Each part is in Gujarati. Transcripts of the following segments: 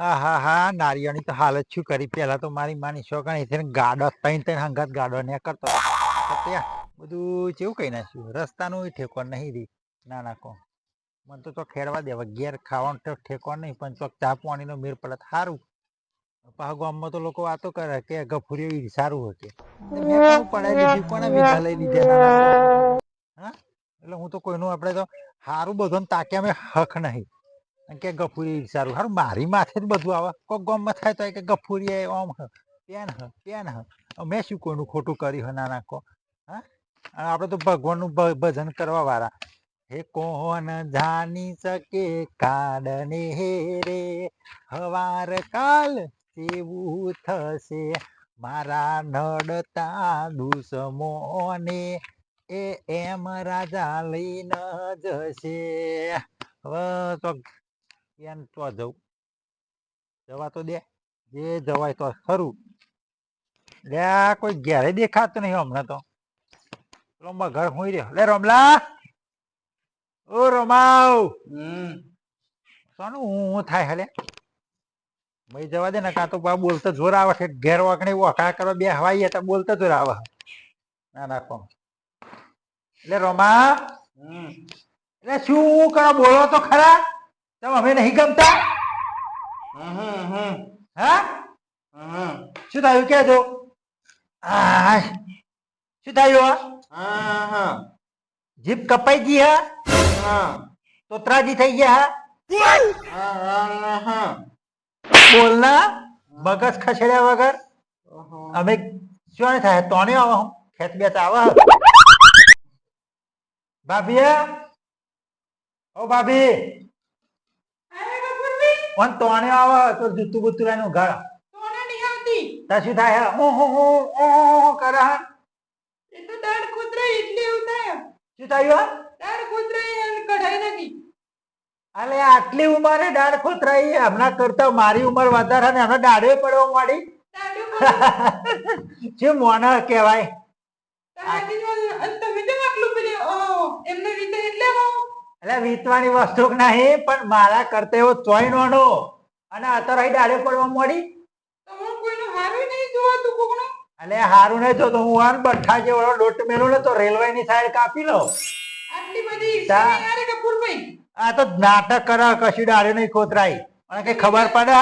આહાહા, નારિયેળની તો હાલત શું કરી. પેલા તો મારી માની છોકરી છે ને ગાડો તૈન તૈન હંગાત ગાડો ને કરતો ત્યાં બધું કેવું કઈ નાખ્યું. રસ્તાનું ઠેકો નહીં રી ના નાખો. મને તો ખેડવા દેવા ઘેર ખાવાનું તો ઠેકો નહીં, પણ ચોક ચા પાણીનો મેળ પડે સારું. પાછા ગામમાં તો લોકો વાતો કરે કે ગફુરી સારું હતું. મેં કોણ પડાવી લીધી, કોને વિધા લઈ લીધા. હા, એટલે હું તો કોઈનું આપણે તો સારું બધું તાક્યા મેં હક નહીં કે ગફુરી સારું. સારું મારી માથે જ બધું આવે. કોઈક ગામમાં થાય તો કે ગફુરી ઓમ પેન મેં શું કોઈનું ખોટું કર્યું હોય ના નાખો. હા, આપણે તો ભગવાનનું ભજન કરવા વાળા. હે કોણ જાની શકે કાળને રે, હવાર કાલ કેવું થશે મારા નડતા દુશ્મોને, એમ રાજા લઈને જશે. હવે તો એમ તો જવું જવા તો દે, જે જવાય તો ખરું. લે કોઈ ઘેરે દેખાતું નહીં હમણાં તો. રોમા ઘર હોઈ રહ્યો. લે રોમલા, ઓ રોમાવ. શાનું હું થાય હલે ભાઈ જવા દે ને. કાં તો બોલતો જોર આવે છે. ઘેર વાકણી વખા કરવા બે હવાઈ તો બોલતો જોર આવે. ના નાખો. એટલે રોમા, એટલે શું કરો બોલો તો ખરા. તમે અમે નહીં ગમતા. હા, શું થયું કે જો શું થયું. જીપ કપાઈ ગઈ હા, તોતરાજી થઈ ગયા હા. બોલના મગજ ખસેડ્યા વગર. અમે શું થાય તોને આવો હું ખેત બેત આવા ભાભી. ઓ ભાભી કોણ તોને આવે તો જૂતું બુતું લઈને ઘર તા શું થાય કરે. એ તો દાળ કૂતરા એટલે એવું થાય. શું થયું. દાળ કૂતરા કઢાઈ નથી. અલે આટલી ઉંમરે દાળ ખોતરાઈ. હમણાં કરતા મારી ઉંમર વધારે ને હમણાં દાડે પડવા માંડી. શું મોના કહેવાય. એટલે વીતવાની વસ્તુ નહીં, પણ મારા કરતા એવો ચોય નોનો અને અત્યારે દાડે પડવા માંડી. અલે હારું નહીં તો હું આન બઠ્ઠા જેવો લોટ મેલો ને તો રેલવે ની સાઈડ કાપી લો. આ તો નાટક કરે. કશું દાડે નહીં ખોતરાય અને કઈ ખબર પડે.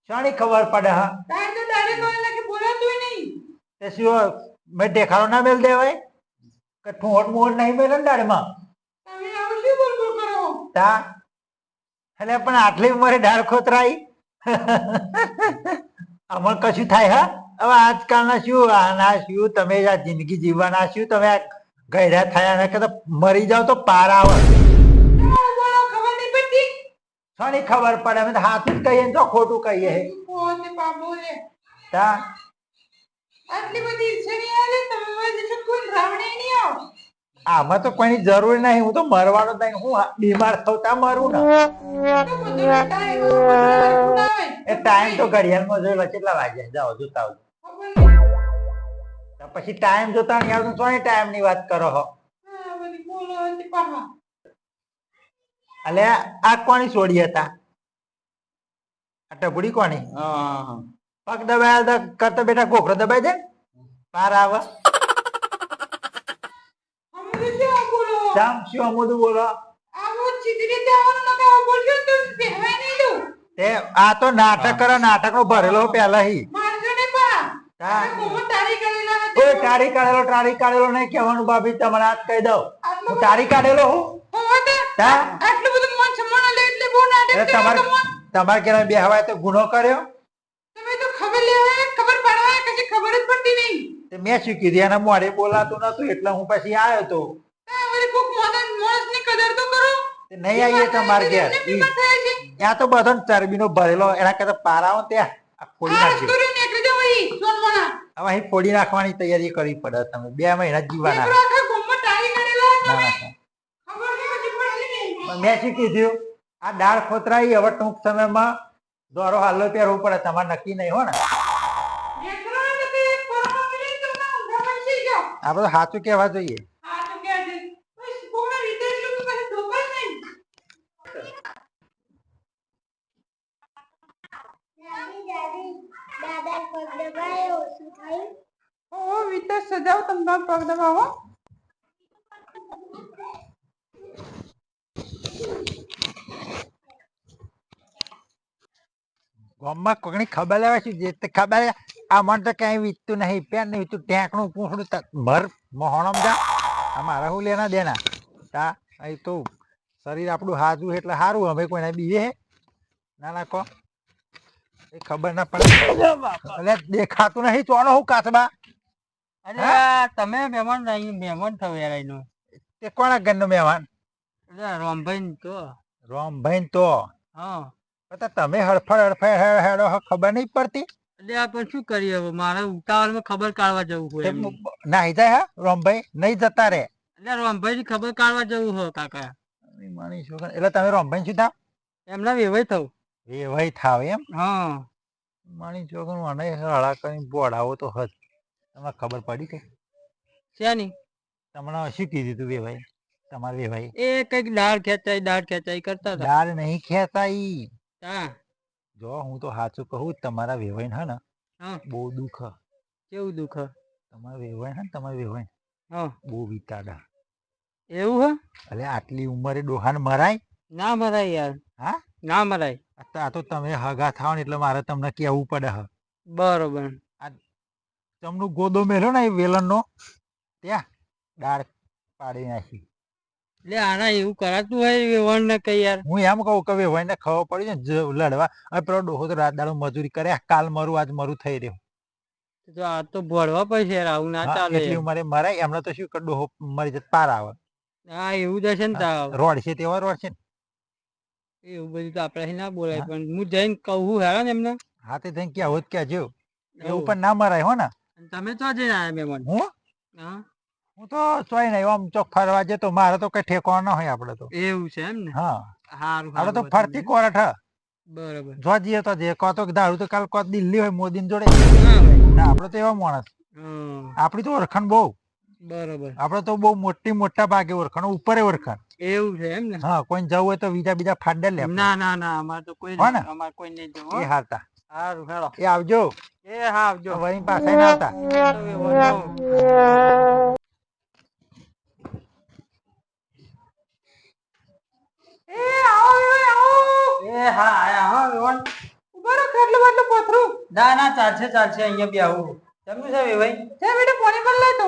શાની ખબર પડે. હા, શું મેં દેખાડો ના મેલ દેવાય કે ઠોંઠ મોઢ નહીં મેલે ને દાળમાં. તા એટલે પણ આટલી ઉંમરે દાળ ખોતરાઈ. આમાં કશું થાય. હા, હવે આજકાલના શું આના શું તમે આ જિંદગી જીવવાના શું તમે ગયડા થયા ને કે મરી જાવ તો પાર આવે. શાની ખબર પડે. અમે તો હાથું જ કહીએ તો ખોટું કહીએ. તા આમાં તો કોઈની જરૂર નહીં. હું તો મરવાનો જ નહીં. હું બીમાર થતા મરું ને. એ ટાઈમ તો ઘડિયાળમાં જોયેલો કેટલા વાગ્યા જાઓ જોતા આવજો. પછી ટાઈમ જોતા નહીં આવતું તો ટાઈમ ની વાત કરો હો. અલે આ કોની છોડી હતા. આ ટપુડી કોની. પગ દબાયા કરતા બેટા ગોખરો દબાઈ દે પાર આવે. શું અમુદું બોલો. આ તો નાટક કરે. નાટક નો ભરેલો પેલા હી ટાળી કાઢેલો નહીં કહેવાનું. ભાભી તમને આજ કહી દઉં હું ટાળી કાઢેલો હું. તમારે કેલા બે હવાય તો ગુનો કર્યો. મેં શું કીધું એના મોડે બોલાતું નતું એટલે હું પછી આવ્યો તો. નહીં આવીએ તમારે ઘેર. ત્યાં તો બધો ચરબી નો ભરેલો. એના કરતા પારાઓ ત્યાં ફોડી નાખ્યો. હવે અહીં ફોડી નાખવાની તૈયારી કરવી પડે. તમે 2 મહિના જીવવાના. મેં શું કીધું આ દાળ ખોતરાઈ. હવે ટૂંક સમયમાં દોરો હાલો પહેરવું પડે. તમારે નક્કી નહીં હો ને. આપડે સાચું કહેવા જોઈએ. ઓ વિતર સજાવ તમને પગ દબાવો. ગામમાં કોકની ખબર લેવા શું જે તે ખબર લે. આ મને તો કઈ વીતતું નહીં પેન નહીં વીતતું ટેકણું પૂંછડું ભર મોહણમ જા આ મારા હું લેના દેના તા અહીં તો શરીર આપણું હાજુ એટલે સારું અમે કોઈને બીએ હે ના ના કહો એ ખબર ના પડે એટલે દેખાતું નહીં ચોનો હું કાચબા અરે તમે મહેમાન મહેમાન થયો યાર એનો તે કોના ઘરનો મહેમાન એટલે રોમભાઈ તો રોમભાઈ તો હા તો તમે હડફડ હેડો ખબર નહીં પડતી એટલે આ પણ શું કરીએ હવે મારે ઉતાવળમાં ખબર કાઢવા જવું હોય એમનું. નાહી જાય હા રોમભાઈ નહીં જતા રે એટલે રોમભાઈ ની ખબર કાઢવા જવું હોય કાકા માની છોકરા એટલે તમે રોમભાઈ શું થાવ એમના વેવાઈ થવું. એ ભાઈ થાવ એમ હા માની છોકરા મને હળા કરીને બોડાવો તો હજ તમને ખબર પડી કે શેની તમને શું કીધું તું વેભાઈ તમારે વેભાઈ એ કઈક દાળ ખેંચાઈ કરતા હતા. દાળ નહીં ખેતા ઈ હા જો હું તો સાચું કહું તમારા વેવાઈ હે ને હા બહુ દુઃખ હ. કેવું દુઃખ તમારા વેવાઈ હે ને તમારા વેવાઈ હા બહુ વિતાડા એવું હે એટલે આટલી ઉંમરે ડોહાન મરાય ના મરાય યાર હા ના મરાય. આ તો તમે હગા થાવ ને એટલે મારે તમને કહેવું પડે હ બરોબર તમનું ગોદો મેલ્યો ને એ વેલણનો ત્યાં દાળ પાડી નાખી એટલે આના એવું કરાતું હોય વેવણ ને કઈ યાર હું એમ કહું કે વેવાઈ ને ખબર પડી ને લડવા હવે પેલો ડોહો તો રાત દાડો મજૂરી કરે કાલ મરું આજ મરું થઈ રહ્યો તો આ તો ભળવા પડશે યાર આવું ના હા, ચાલે એટલી યાર. ઉંમરે મરાય એમને તો શું કે ડોહો મરી જત પાર આવે હા એવું જ હશે ને તાવ રોડ છે તેવા રોડ છે ને એવું બધું તો આપડે ના બોલાય હા. પણ હું જઈને કહું હેરા ને એમને હા તે થઈને ક્યાં હોત ક્યાં જેવું એવું એવું. પણ ના મરાય હો ને અને તમે તો જઈને આયા મહેમાન હું હા હું તો ચોય નહીં આમ ચોક ફરવા જતો મારે તો કઈ ઠેકવાનો ના હોય આપડે તો એવું છે એમ ને હા સારું આપડે તો સારું ફરતી કોરઠ હ બરોબર જો જઈએ તો જે કહો તો દારૂ તો કાલ કહો દિલ્હી હોય મોદી જોડે ના ભાઈ ના આપડે તો એવા માણસ હમ આપડી તો ઓળખાણ બહુ બરોબર આપડે તો બહુ મોટા ભાગે ઓળખાણ ઉપરે ઓળખાણ એવું છે એમ ને હા કોઈ જવું હોય તો બીજા ફાડે લે આપણે. ના ના ના અમારે તો કોઈ હો ને? અમારે કોઈ નહીં જવું એ હો. હારતા સારું હેડો એ આવજો એ હા આવજો વળી પાછા ના આવતા તો વેવણનો. એ આવો વેવાઈ આવો. એ હા આયા હા વેવણ ઉભા રહો ખાટલું બાટલું પથરું. ના ના ચાલશે અહીંયા બી આવું જમવું છે વેવાઈ જા બેટા પાણી ભર લાય તો.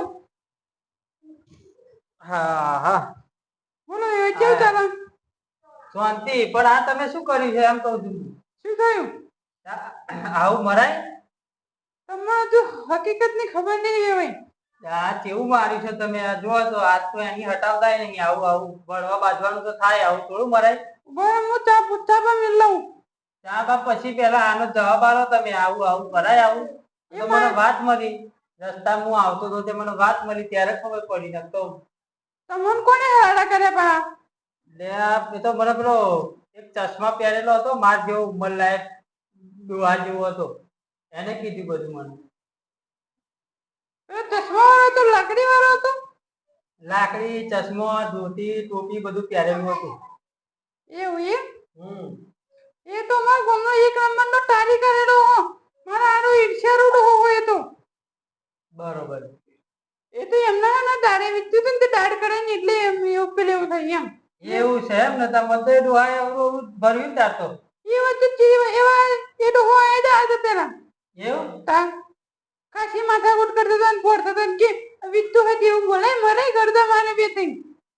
હા હા બોલો વેવાઈ કેવું ચાલે? શાંતિ પણ આ તમે શું કર્યું છે એમ કહું છું શું થયું? આવું મરાય તમને હજુ હકીકતની ખબર નહીં વેવાઈ. આ કેવું માર્યું છે તમે આ જુઓ તો આજ તો અહીં હટાવતા નહીં આવું ભણવા બાજવાનું તો થાય આવું થોડું મરાય ઉભા રહો હું ચા પૂછતા પણ લઉં. ત્યાં બાપ પછી પેલા આનો જવાબ આલો તમે આવું કરાય આવું તો મને વાત મળી રસ્તામાં હું આવતો હતો તે મને વાત મળી ત્યારે ખબર પડી ને તો તમને કોને હાડા કર્યા પા? લે એ તો મને પેલો એક ચશ્મા પહેરેલો હતો માર જેવો ઉંમર લાયક ડોહા જેવો હતો એને કીધું બધું મને પેલો ચશ્મા વાળો તો લાકડી વાળો હતો? લાકડી ચશ્મો ધોતી ટોપી બધું પહેરેલું હતું એવું એમ? હમ એ તો અમારા ગામનો એક નંબરનો ટારી કરેલો હો. મારા હારો ઈર્ષ્યાળુ ડોહો હોય એ તો. બરોબર એ તો એમના હે ને દાડે વીત્યું હતું ને તે દાડ કરે ને એટલે એવું પેલું એવું થઈ એમ. એવું છે એમ ને તમે તો એ ડોહાએ એવું ભર્યું ને ત્યાં તો એ વચ્ચે એવા એ ડોહો આયા તા આજે પેલા. એવું તા ખાસી માથાકૂટ કરતો હતો ને ફોડતો હતો ને કે વીત્તું હોય તેવું બોલાય મરે ગરદા મારે બે ત્રણ.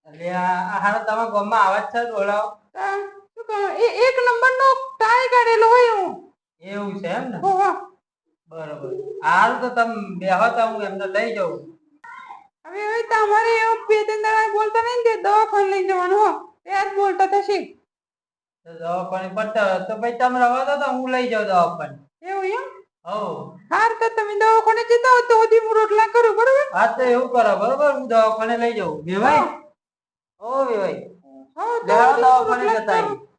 એટલે આ હારો તમારા ગામમાં આવાજ છે ડોલાઓ તા શું કહું એ એક નંબરનો ટાઈ કાઢેલો હોય એવો. એવું છે એમ ને ઓહો. બરોબર હારું તો તમે બેહો તો હું એમને લઈ જાઉં હવે તમારે એવું બે ત્રણ દાડા બોલતા નહીં ને તે દવાખાને લઈ જવાનું હો. ત્યાં જ બોલતા થશે. તો દવાખાને પડતા તો ભાઈ તમે રવા દો તો હું લઈ જાઉં દવાખાને એવું એમ? હવ હાર તો તમે દવાખાને જતા હો તો સુધી હું રોટલા કરું બરોબર? હા તો એવું કરો બરોબર હું દવાખાને લઈ જાઉં વેવાઈ ઓ વેવાઈ હા તો લેવાડો સુધી હું દવાખાને રોટલા જતા કરું. આવીએ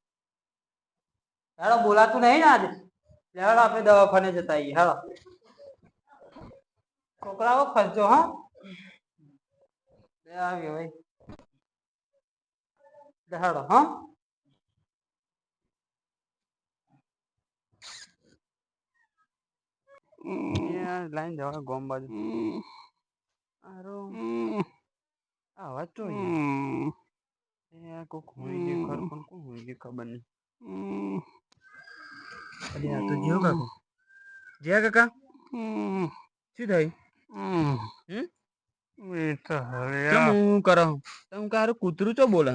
હેડો બોલાતું નહીં ને આજે લેવાડો આપણે દવાખાને જતા આવીએ હેડો છોકરાઓ ખર્ચો હા લે આવી ભાઈ હેડો હા લાઈન જવા ગોમ બાજુ આરો આ અવાજ તો કોક હોઈ ગયું ખર પણ કોણ હોઈ ગયું ખબર નહીં. અરે આ તો જીઓ કાકા. જીયા કાકા શું થયું? કેમ હું કરો? તમે કારું કૂતરું ચો બોલે?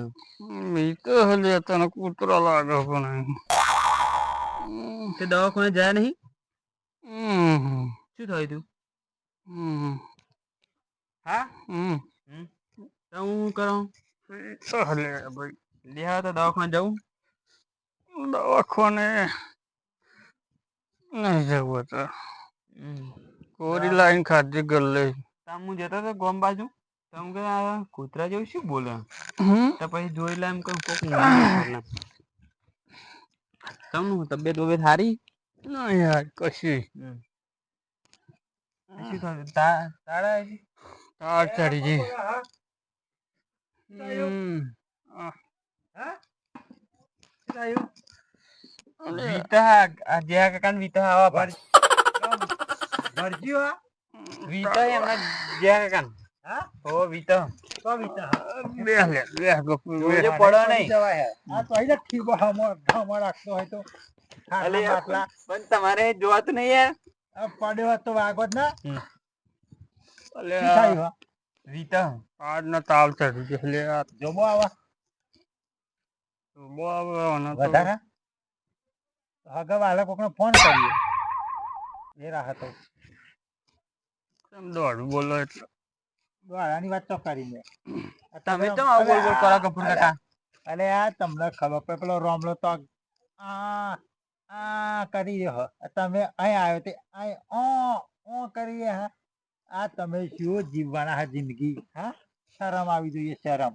તને કૂતરો લાગે પણ તે દવાખાને જાય નહીં? શું થયું તું? હા તો હું કરો? લેવા તો દવાખાને જવું? દવાખાને નહીં જવું તો કોરી લાઈન ખાધી ગલ્લે. હું જતો હતો ગોમ બાજુ તમે કે આ કૂતરા જેવું શું બોલે? તો પછી જોઈ લે એમ કહું કોક તમને તબિયત વબિયત સારી? ના યાર કશી શું થયું? તાળા તાર ચડી ગઈ. વિતા આ જ્યા કાકા ને વિતા આવા ભરજીઓ આ? વિતા એમના જ્યા કાકા હા ઓ વિતા તો વિતા બે ગપુ જોજે પડો નહીં. આ તો અહીં ઠીકો હમો રાખતો હોય તો અલે બાટલા પણ તમારે જોવાતું નહીં યાર. આ પડ્યો હોત તો વાગો જ ના. શું અલે થયું હો? વિતા આજ ના તાવ ચડી ગયો લે આ જોબો આવા બહુ આવે વધારે હગા વાલા કોકને ફોન કરીએ એ રાહતો દોડ બોલો એટલે વાળાની વાત તો કરી મેં. તમે તો આવું બોલ બોલ કરો કપૂર કાકા. અરે આ તમને ખબર પડે પેલો રોમલો તો આ કરી રહ્યો તમે અહીં આવ્યો તે અહીં ઓ કરી રહ્યા. આ તમે શું જીવવાના હા જિંદગી? હા શરમ આવી જોઈએ શરમ.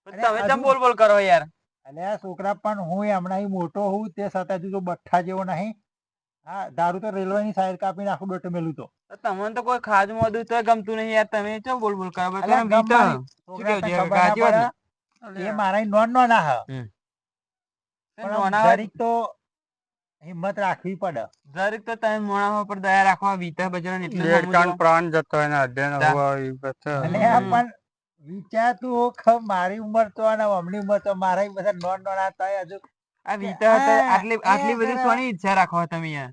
તમે કેમ બોલ બોલ કરો યાર? અલે આ છોકરા પણ હું હમણાં મોટો હોઉં તે છતાં તું તો બઠ્ઠા જેવો નહીં. હા દારૂ તો રેલવે ની સાઈડ કાપી નાખું ડોટે મેલું તો. તમને તો કોઈ ખાજ મોદું તો ગમતું નહીં યાર. તમે ચો બોલ બોલ કરો? અલ્યા ગમવાની છોકરા તને ખબર ના પડે? એ મારા નોન નોના હ પણ જરીક તો હિંમત રાખવી પડે. જરીક તો તમે મોણા પર દયા રાખવા વિતા બજાર દેડકાન પ્રાણ જતો હોય ને અધ્યયન હોવા એ બધા અને આ પણ વિચારતું મારી ઉંમર તો અને અમની ઉંમર તો મારા બધા નોન નોના થાય હજુ. આ વિતા આટલી બધી સોની ઈચ્છા રાખો તમે યાર?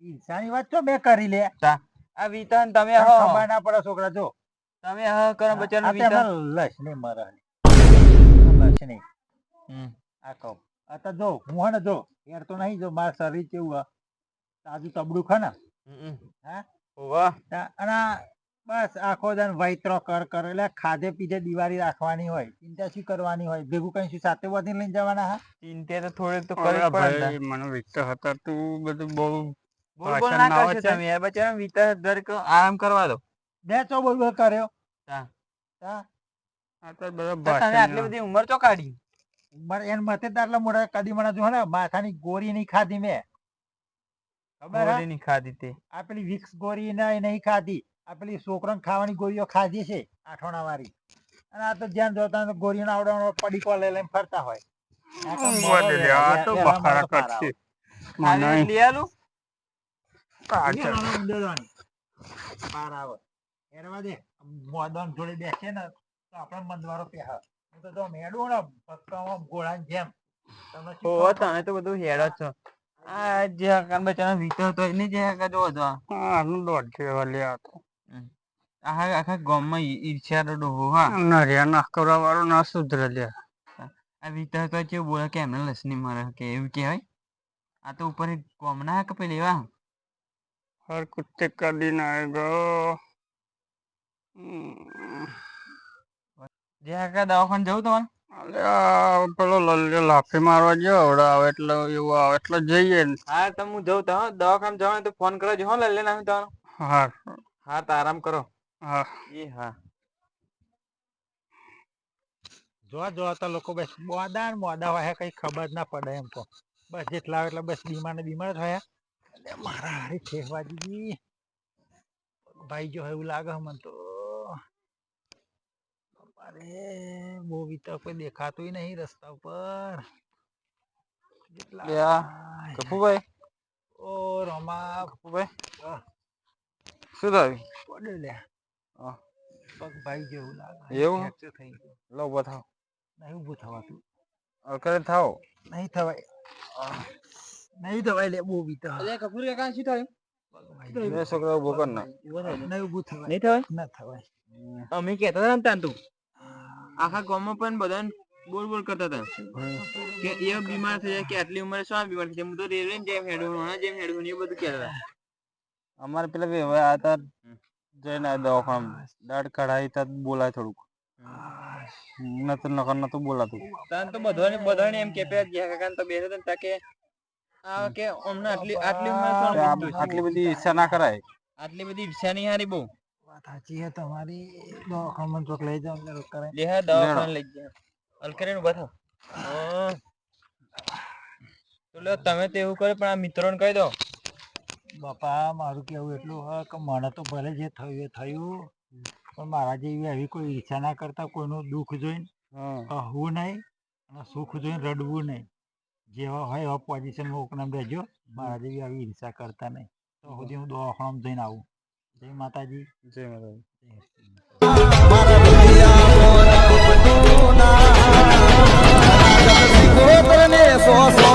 ઈર્ષાની વાત તો મેં કરી લે. આ વિતા તમે તને હો ખબર ના પડે છોકરા જો તમે હ કરો બચાર આ વિતા તેમાં લસ નહીં મરે લસ નહીં. આ કહું આ જો હું હે ને જો યાર તો નહીં જો મારા શરીર કેવું હ તાજુ તબડું ખા ને હા વાહ અને બસ આખો દન વૈત્રો કર એટલે ખાધે પીધે દિવાળી રાખવાની હોય. ચિંતા શું કરવાની હોય? ભેગું કઈ શું સાથે વધીને લઈને જવાના હા? ચિંતા તો થોડીક તો કરવી પડે. ભાઈ મને વિકતો હતા તું બધું બહુ બોલ બોલ ના કરશો તમે યાર બચારા વિતા જરીક આરામ કરવા દો. બે ચો બોલ બોલ કર્યો. હા આ તો બધા તમે આટલી બધી ઉંમર ચો કાઢી? ઉંમર એને મતે દાટલા મોટા કદી મને જો ને માથાની ગોરી નહીં ખાધી મેં. ખબર ગોળી નહીં ખાધી તે આ પેલી વિક્સ ગોરી નહીં ખાધી. આ પેલી છોકરાને ખાવાની ગોળીઓ ખાધી છે આઠોણા વાળી. અને આ તો જ્યાં જોતા ગોરીઓ આવડે પડીકો લઈ લઈને ફરતા હોય. આ તો બખાડા કરશે ખાલી લઈ આલું પાર આવે એરવા દે મોદન જોડે બેસે ને તો આપણે મંદવારો પહે હું તો મેડું ને પક્કામાં ગોળાની જેમ. તમે શું ઓહો તમે તો બધું હેડ જ છો. આ જે કાન બચારા વિતો હતો એને જે જો હતો આનું દોઢ જેવા લે હતો આખા ગામમાં ઈર્ષ્યા તો ડોહો હા નરિયા ના કરવા વાળું ના સુધરે લે. આ વિતા તો કેવું બોલે કે એમને લસની મારે કે એવું કહેવાય? આ તો ઉપર ગામના કે પેલી એવા હર કુત્તે કદી ના આएगा જે કાકા દવાખાને જવું તમારે? અલ્યા પેલો લલ્યો લાફી મારવા ગયો હવે આવે એટલે એવું આવે એટલે જઈએ ને. હા તો હું જઉં તો દવાખાને જવાનું તો ફોન કરજો હો લઈ લેને તમારો. હા હા તો આરામ કરો. હા એ હા જોતા લોકો બસ મોડા હોય કઈ ખબર ના પડે એમ તો બસ જેટલા આવે એટલે બસ બીમાર ને બીમાર થયા. મારા હારી ઠેકવા દીધી ભાઈ જો એવું લાગે મને તો. અરે બહુ વિતર કોઈ દેખાતું નહીં રસ્તા ઉપર. કપૂભાઈ ઓ રમા કપૂભાઈ શું થયું પડ્યો લે હા. પગ ભાઈ જેવું લાગે એવું? ફ્રેક્ચર થઈ ગયું લો બતાવ નહીં ઊભું થવાતું કરે થાવ નહીં થવાય નહીં થવાય લે બહુ બી તો કપૂર કાકા શું થયું બે છોકરા ઉભો કર ના નહીં ઊભું થવાય નહીં થવાય ના થવાય અમે કહેતા હતા ને તાન તું આખા ગામમાં પણ બધા બોલ બોલ કરતા હતા કે એ બીમાર થઈ જાય કે આટલી ઉંમરે શું બીમાર થઈ જાય હું તો રેલવે જેમ હેડું એ બધું કહેતા હતા અમારે પેલા બે હવે આ તાર જઈને દવાખાના દાઢ કઢાઈ તાર બોલાય થોડુંક નતું બોલાતું તાન તો બધાને એમ કે પેલા ગયા કાકા તો બેસે હતા કે આ કે અમને આટલી ઉંમરે શું આટલી બધી ઈચ્છા ના કરાય આટલી બધી ઈચ્છા નહીં હારી બહુ વાત સાચી છે તમારી દવાખાનામાં ચોક લઈ જાવ ને કરે લે હા દવાખાને લઈ ગયા અલકરે નું બતાવ તો લે તમે તો એવું કરે પણ આ મિત્રોને કહી દો બાપા મારું કેવું એટલું હોય કે મને તો ભલે જે થયું એ થયું પણ મારા જેવી આવી કોઈ ઈચ્છા ના કરતા કોઈનું દુઃખ જોઈને કહવું નહીં અને સુખ જોઈને રડવું નહીં જેવા હોય એવા પોઝિશનમાં ઉપનામ રહેજો મારા જેવી આવી હિંસા કરતા નહીં તો સુધી હું દવાખાનામાં જઈને આવું જય માતાજી જય માતાજી સો